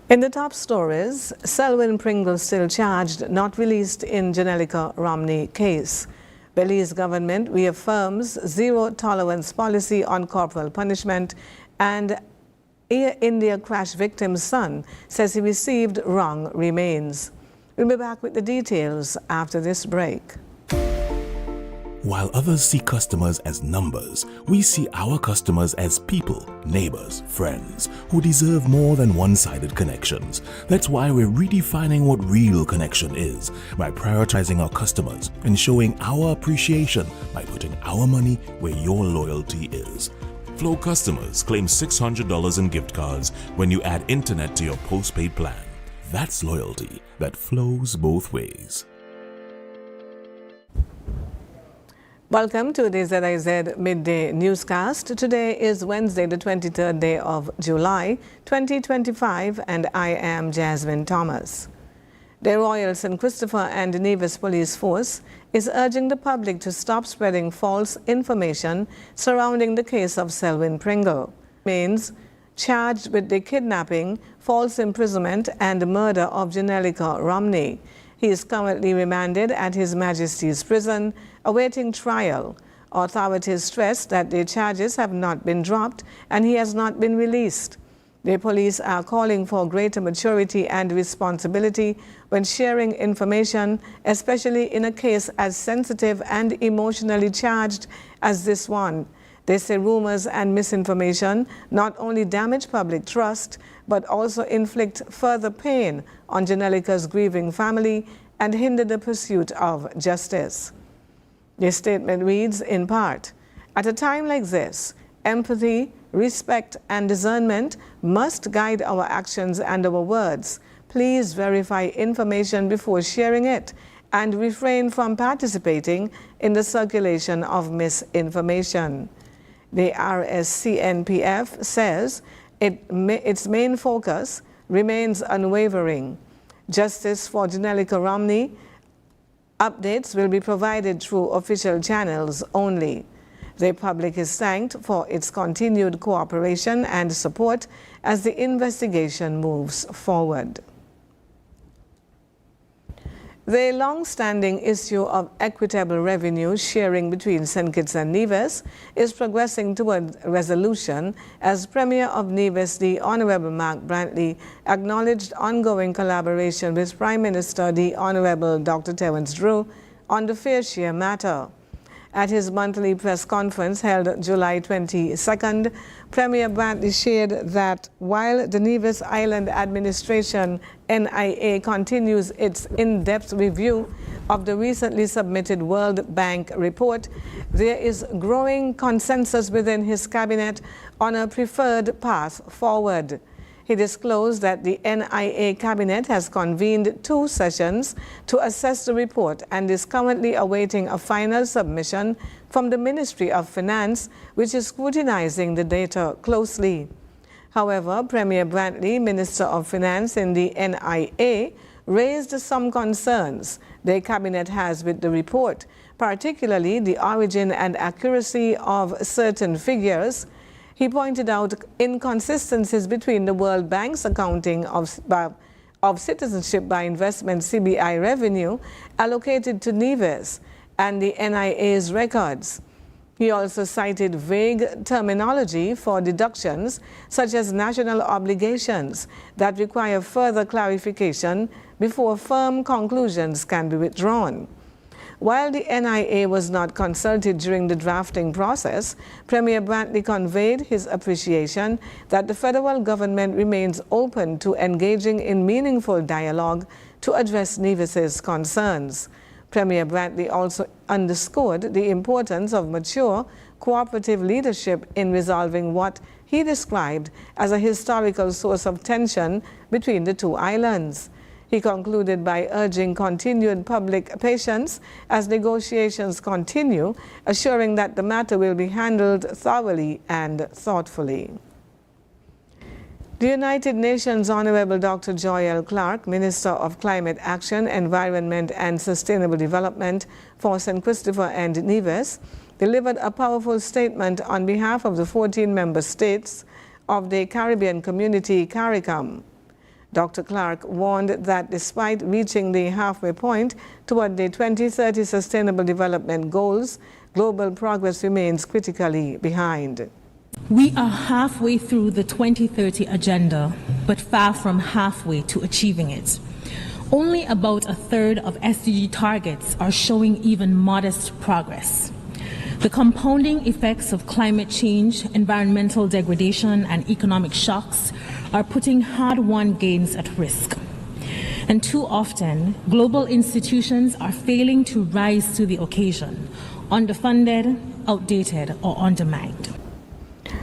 In the top stories, Selwyn Pringle still charged, not released in Janelica Romney case. Belize government reaffirms zero-tolerance policy on corporal punishment, and Air India crash victim's son says he received wrong remains. We'll be back with the details after this break. While others see customers as numbers, we see our customers as people, neighbors, friends, who deserve more than one-sided connections. That's why we're redefining what real connection is, by prioritizing our customers and showing our appreciation by putting our money where your loyalty is. Flow customers claim $600 in gift cards when you add internet to your postpaid plan. That's loyalty that flows both ways. Welcome to the ZIZ Midday Newscast. Today is Wednesday, the 23rd day of July, 2025, and I am Jasmine Thomas. The Royal St. Christopher and Nevis Police Force is urging the public to stop spreading false information surrounding the case of Selwyn Pringle. Remains charged with the kidnapping, false imprisonment, and murder of Janelica Romney. He is currently remanded at His Majesty's prison, awaiting trial. Authorities stress that the charges have not been dropped and he has not been released. The police are calling for greater maturity and responsibility when sharing information, especially in a case as sensitive and emotionally charged as this one. They say rumors and misinformation not only damage public trust, but also inflict further pain on Janelica's grieving family and hinder the pursuit of justice. The statement reads in part, "At a time like this, empathy, respect, and discernment must guide our actions and our words. Please verify information before sharing it and refrain from participating in the circulation of misinformation." The RSCNPF says its main focus remains unwavering. Justice for Janelica Romney updates will be provided through official channels only. The public is thanked for its continued cooperation and support as the investigation moves forward. The long-standing issue of equitable revenue sharing between St. Kitts and Nevis is progressing toward resolution as Premier of Nevis, the Honorable Mark Brantley, acknowledged ongoing collaboration with Prime Minister, the Honorable Dr. Terence Drew, on the fair share matter. At his monthly press conference held July 22nd, Premier Brantley shared that while the Nevis Island Administration NIA continues its in-depth review of the recently submitted World Bank report, there is growing consensus within his cabinet on a preferred path forward. He disclosed that the NIA cabinet has convened 2 sessions to assess the report and is currently awaiting a final submission from the Ministry of Finance, which is scrutinizing the data closely. However, Premier Brantley, Minister of Finance in the NIA, raised some concerns the cabinet has with the report, particularly the origin and accuracy of certain figures. He pointed out inconsistencies between the World Bank's accounting of citizenship by investment CBI revenue allocated to Nevis and the NIA's records. He also cited vague terminology for deductions such as national obligations that require further clarification before firm conclusions can be withdrawn. While the NIA was not consulted during the drafting process, Premier Brantley conveyed his appreciation that the federal government remains open to engaging in meaningful dialogue to address Nevis's concerns. Premier Brantley also underscored the importance of mature, cooperative leadership in resolving what he described as a historical source of tension between the 2 islands. He concluded by urging continued public patience as negotiations continue, assuring that the matter will be handled thoroughly and thoughtfully. The United Nations Honorable Dr. Joy L. Clark, Minister of Climate Action, Environment and Sustainable Development for St. Christopher and Nevis, delivered a powerful statement on behalf of the 14 member states of the Caribbean Community, CARICOM. Dr. Clark warned that despite reaching the halfway point toward the 2030 Sustainable Development Goals, global progress remains critically behind. We are halfway through the 2030 agenda, but far from halfway to achieving it. Only about a third of SDG targets are showing even modest progress. The compounding effects of climate change, environmental degradation, and economic shocks are putting hard-won gains at risk. And too often, global institutions are failing to rise to the occasion, underfunded, outdated, or undermined.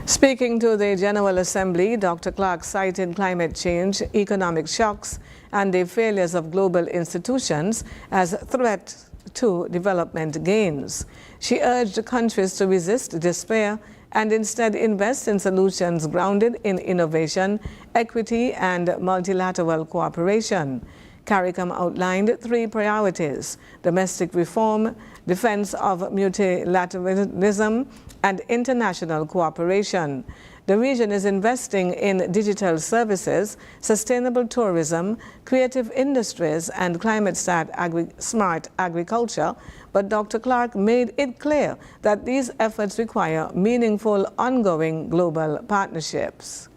Speaking to the General Assembly, Dr. Clark cited climate change, economic shocks, and the failures of global institutions as threats to development gains. She urged countries to resist despair and instead invest in solutions grounded in innovation, equity, and multilateral cooperation. CARICOM outlined 3 priorities: domestic reform, defense of multilateralism, and international cooperation. The region is investing in digital services, sustainable tourism, creative industries, and climate-smart agriculture, but Dr. Clark made it clear that these efforts require meaningful, ongoing global partnerships.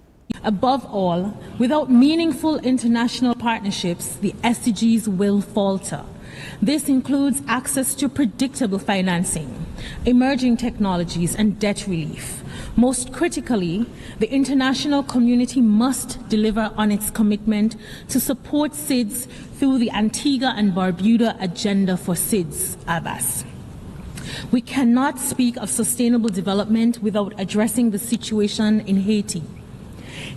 Above all, without meaningful international partnerships, the SDGs will falter. This includes access to predictable financing, emerging technologies, and debt relief. Most critically, the international community must deliver on its commitment to support ZIZ through the Antigua and Barbuda Agenda for ZIZ, ABAS. We cannot speak of sustainable development without addressing the situation in Haiti.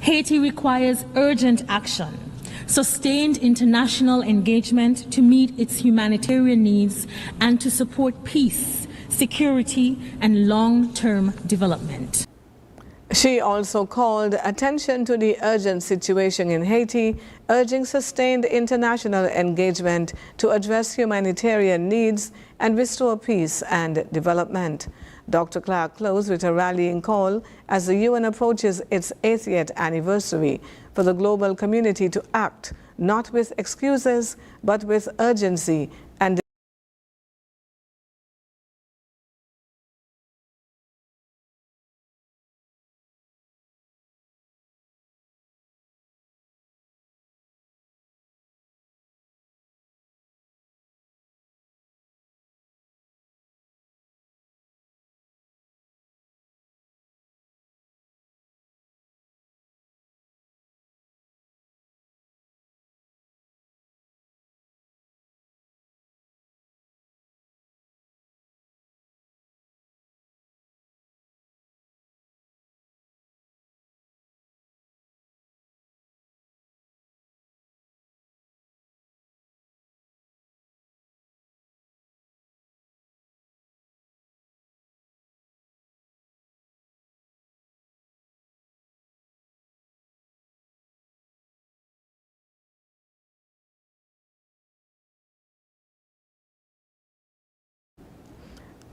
Haiti requires urgent action, sustained international engagement to meet its humanitarian needs and to support peace, security, and long-term development. She also called attention to the urgent situation in Haiti, urging sustained international engagement to address humanitarian needs and restore peace and development. Dr. Clark closed with a rallying call as the UN approaches its 80th anniversary for the global community to act, not with excuses, but with urgency and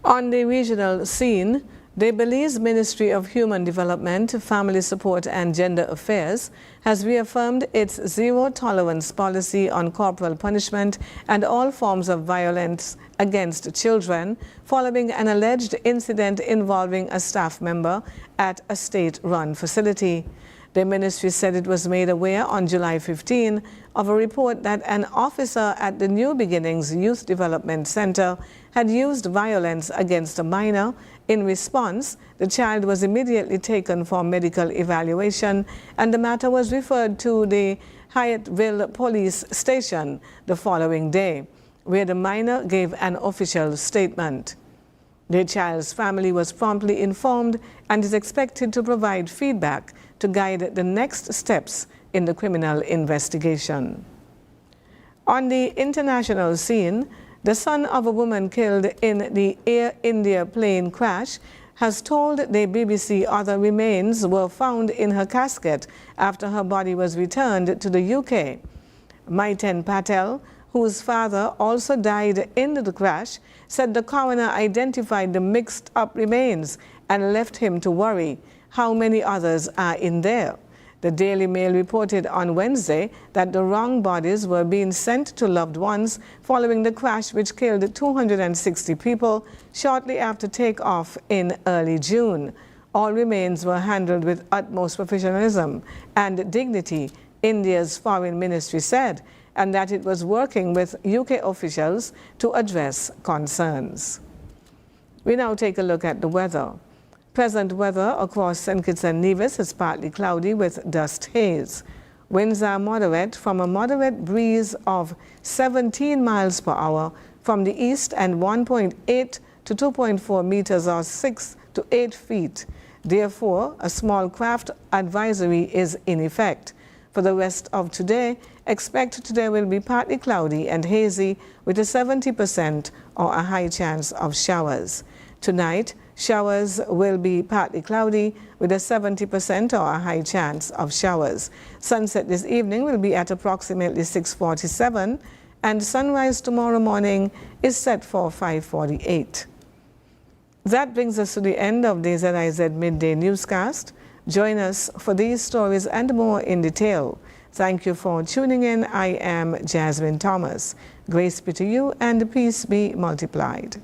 on the regional scene, the Belize Ministry of Human Development, Family Support and Gender Affairs has reaffirmed its zero-tolerance policy on corporal punishment and all forms of violence against children following an alleged incident involving a staff member at a state-run facility. The ministry said it was made aware on July 15 of a report that an officer at the New Beginnings Youth Development Center had used violence against a minor. In response, the child was immediately taken for medical evaluation and the matter was referred to the Hyattville Police Station the following day, where the minor gave an official statement. The child's family was promptly informed and is expected to provide feedback to guide the next steps in the criminal investigation. On the international scene, the son of a woman killed in the Air India plane crash has told the BBC other remains were found in her casket after her body was returned to the UK. Maiten Patel, whose father also died in the crash, said the coroner identified the mixed-up remains and left him to worry how many others are in there. The Daily Mail reported on Wednesday that the wrong bodies were being sent to loved ones following the crash which killed 260 people shortly after takeoff in early June. All remains were handled with utmost professionalism and dignity, India's foreign ministry said, and that it was working with UK officials to address concerns. We now take a look at the weather. Present weather across St. Kitts and Nevis is partly cloudy with dust haze. Winds are moderate from a moderate breeze of 17 miles per hour from the east and 1.8 to 2.4 meters or 6 to 8 feet. Therefore, a small craft advisory is in effect. For the rest of today, expect today will be partly cloudy and hazy with a 70% or a high chance of showers. Tonight, showers will be partly cloudy with a 70% or a high chance of showers. Sunset this evening will be at approximately 6:47 and sunrise tomorrow morning is set for 5:48. That brings us to the end of the ZIZ Midday newscast. Join us for these stories and more in detail. Thank you for tuning in. I am Jasmine Thomas. Grace be to you and peace be multiplied.